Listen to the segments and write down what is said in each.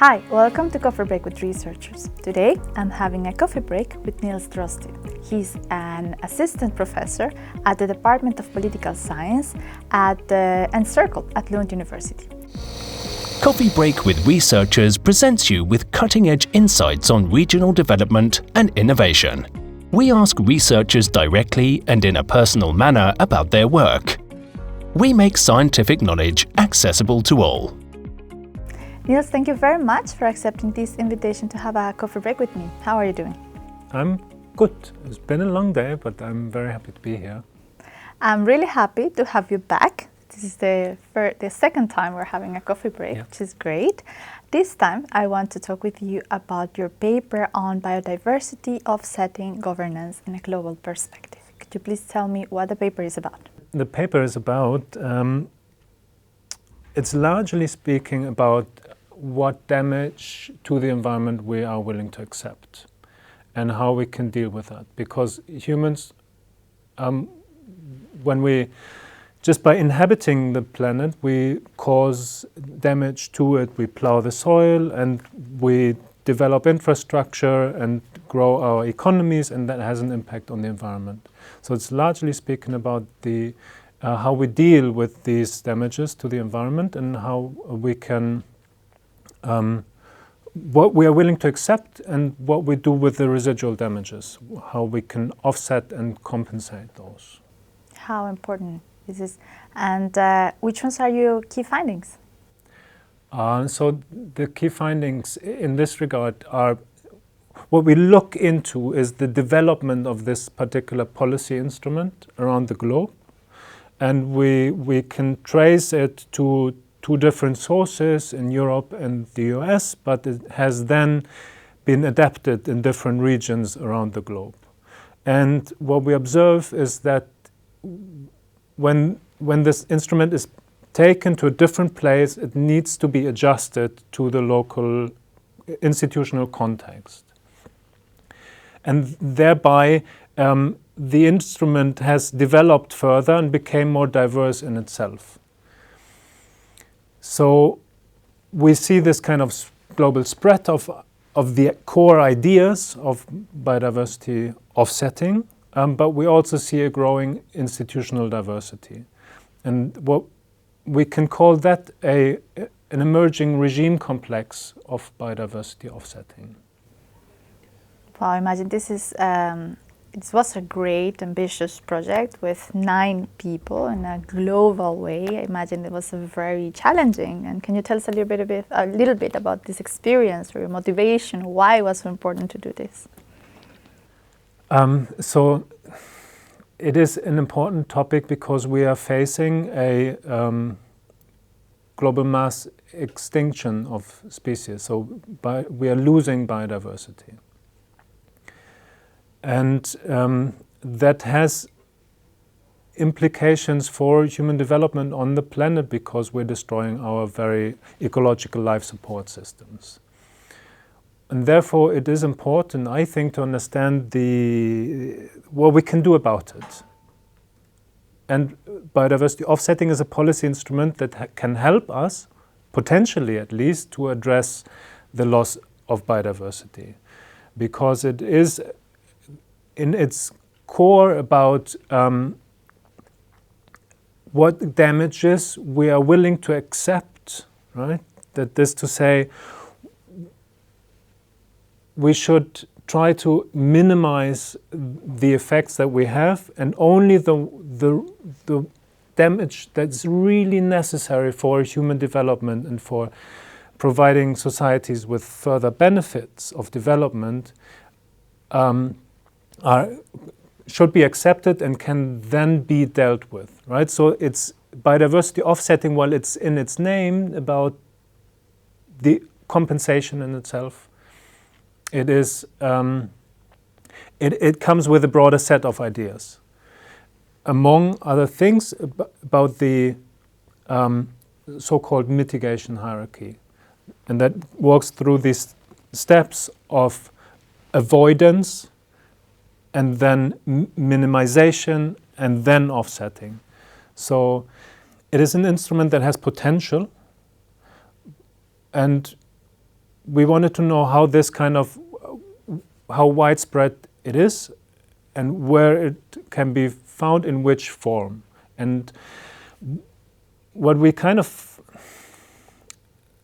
Hi, welcome to Coffee Break with Researchers. Today I'm having a coffee break with Nils Droste. He's an assistant professor at the Department of Political Science at the Encircle at Lund University. Coffee Break with Researchers presents you with cutting-edge insights on regional development and innovation. We ask researchers directly and in a personal manner about their work. We make scientific knowledge accessible to all. Nils, thank you very much for accepting this invitation to have a coffee break with me. How are you doing? I'm good. It's been a long day, but I'm very happy to be here. I'm really happy to have you back. This is the second time we're having a coffee break, which is great. This time I want to talk with you about your paper on biodiversity offsetting governance in a global perspective. Could you please tell me what the paper is about? The paper is about, it's largely speaking about what damage to the environment we are willing to accept and how we can deal with that. Because humans, just by inhabiting the planet, we cause damage to it. We plow the soil and we develop infrastructure and grow our economies, and that has an impact on the environment. So it's largely speaking about how we deal with these damages to the environment and how we can, what we are willing to accept and what we do with the residual damages, how we can offset and compensate those. How important is this? And which ones are your key findings? So the key findings in this regard are, what we look into is the development of this particular policy instrument around the globe. And we can trace it to two different sources in Europe and the US, but it has then been adapted in different regions around the globe. And what we observe is that when this instrument is taken to a different place, it needs to be adjusted to the local institutional context. And thereby, the instrument has developed further and became more diverse in itself. So we see this kind of global spread of the core ideas of biodiversity offsetting, but we also see a growing institutional diversity. And what we can call that an emerging regime complex of biodiversity offsetting. Well, I imagine this was a great, ambitious project with 9 people in a global way. I imagine it was very challenging. And can you tell us a little bit about this experience or your motivation? Why it was so important to do this? So it is an important topic because we are facing a global mass extinction of species. So we are losing biodiversity. And that has implications for human development on the planet because we're destroying our very ecological life support systems. And therefore it is important, I think, to understand what we can do about it. And biodiversity offsetting is a policy instrument that can help us, potentially at least, to address the loss of biodiversity. Because it is in its core about what damages we are willing to accept, right? That is to say, we should try to minimize the effects that we have, and only the damage that's really necessary for human development and for providing societies with further benefits of development should be accepted and can then be dealt with, right? So it's biodiversity offsetting, while it's in its name about the compensation in itself. It is it comes with a broader set of ideas, among other things about the so-called mitigation hierarchy, and that walks through these steps of avoidance, and then minimization, and then offsetting. So it is an instrument that has potential, and we wanted to know how this how widespread it is and where it can be found in which form. And what we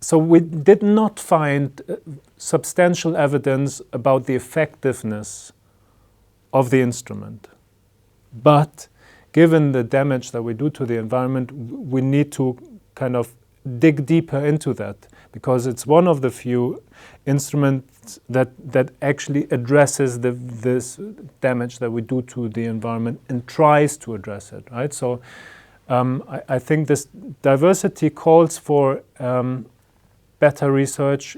so we did not find substantial evidence about the effectiveness of the instrument. But given the damage that we do to the environment, we need to dig deeper into that, because it's one of the few instruments that actually addresses this damage that we do to the environment and tries to address it, right? So I think this diversity calls for better research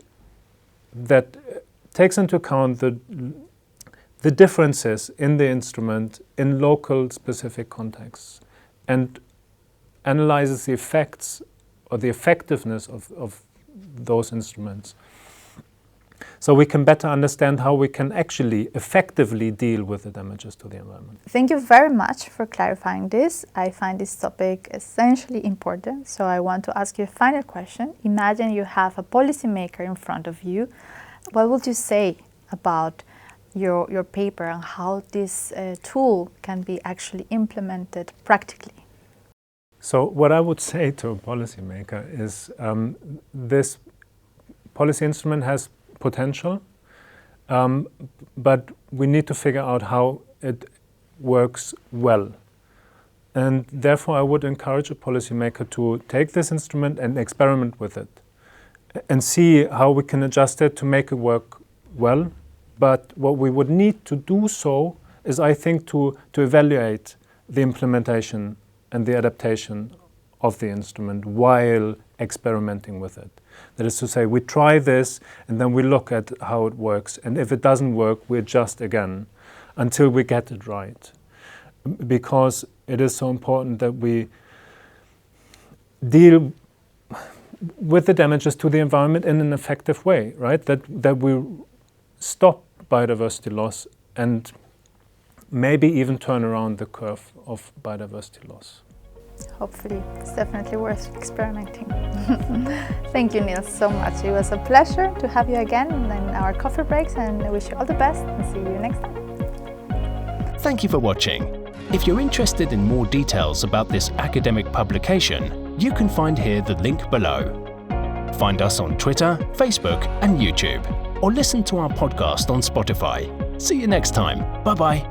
that takes into account the differences in the instrument in local specific contexts and analyzes the effects or the effectiveness of those instruments, so we can better understand how we can actually effectively deal with the damages to the environment. Thank you very much for clarifying this. I find this topic essentially important, so I want to ask you a final question. Imagine you have a policymaker in front of you. What would you say about your paper and how this tool can be actually implemented practically? So what I would say to a policymaker is this policy instrument has potential, but we need to figure out how it works well. And therefore I would encourage a policymaker to take this instrument and experiment with it and see how we can adjust it to make it work well. But what we would need to do so is, I think, to evaluate the implementation and the adaptation of the instrument while experimenting with it. That is to say, we try this and then we look at how it works, and if it doesn't work, we adjust again until we get it right. Because it is so important that we deal with the damages to the environment in an effective way, right? That we stop biodiversity loss and maybe even turn around the curve of biodiversity loss. Hopefully, it's definitely worth experimenting. Thank you, Nils, so much. It was a pleasure to have you again in our coffee breaks, and I wish you all the best and see you next time. Thank you for watching. If you're interested in more details about this academic publication, you can find here the link below. Find us on Twitter, Facebook, and YouTube, or listen to our podcast on Spotify. See you next time. Bye-bye.